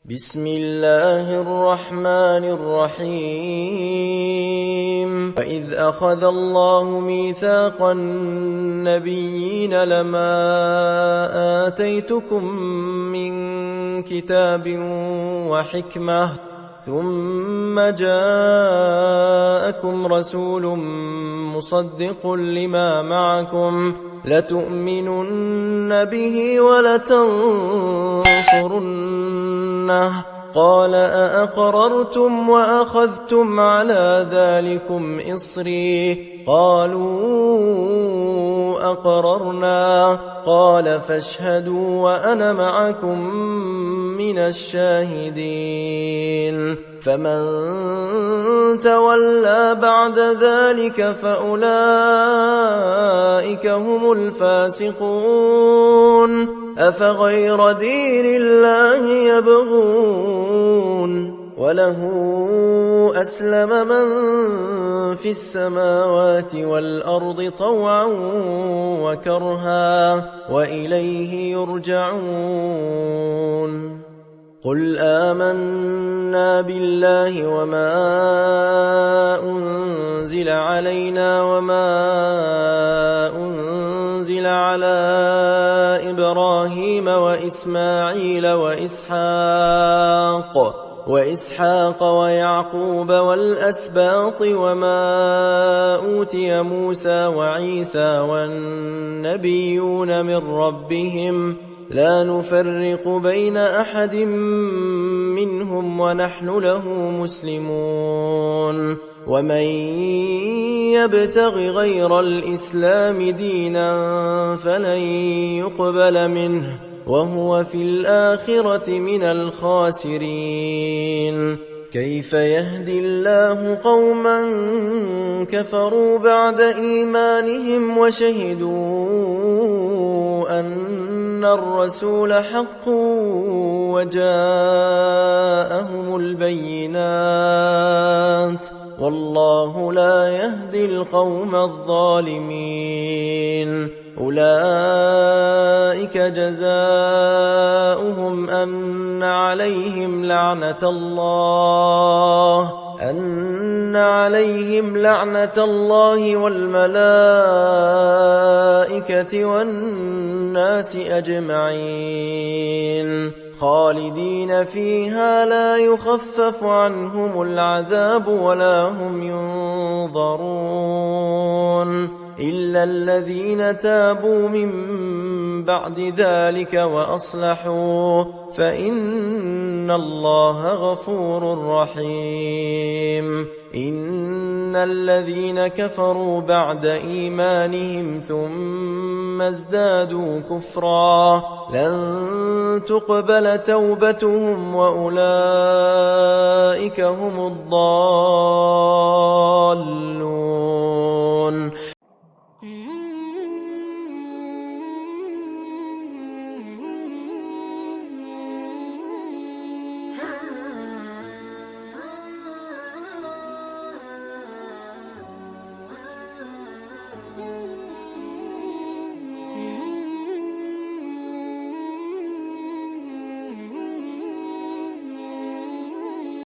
بسم الله الرحمن الرحيم وإذ أخذ الله ميثاق النبيين لما آتيتكم من كتاب وحكمة ثم جاءكم رسول مصدق لما معكم لتؤمنن به ولتنصرنه قال أأقررتم وأخذتم على ذلكم إصري قالوا أقررنا قال فاشهدوا وأنا معكم من الشاهدين فمن تولى بعد ذلك فأولئك هم الفاسقون أفغير دين الله يبغون وله أسلم من في السماوات والأرض طوعا وكرها وإليه يرجعون قل آمنا بالله وما أنزل علينا وما أنزل على إبراهيم وإسماعيل وإسحاق ويعقوب والأسباط وما أوتي موسى وعيسى والنبيون من ربهم لا نفرق بين أحد منهم ونحن له مسلمون ومن يبتغ غير الإسلام دينا فلن يقبل منه وهو في الآخرة من الخاسرين كيف يهدي الله قوما كفروا بعد إيمانهم وشهدوا أن الرسول حق وجاءهم البينات والله لا يهدي القوم الظالمين أولئك جزاؤهم أن عليهم لعنة الله والملائكة والناس أجمعين خالدين فيها لا يخفف عنهم العذاب ولا هم ينظرون إلا الذين تابوا من بعد ذلك وأصلحوا فإن الله غفور رحيم إن الذين كفروا بعد إيمانهم ثم ازدادوا كفرا لن تقبل توبتهم وأولئك هم الضالون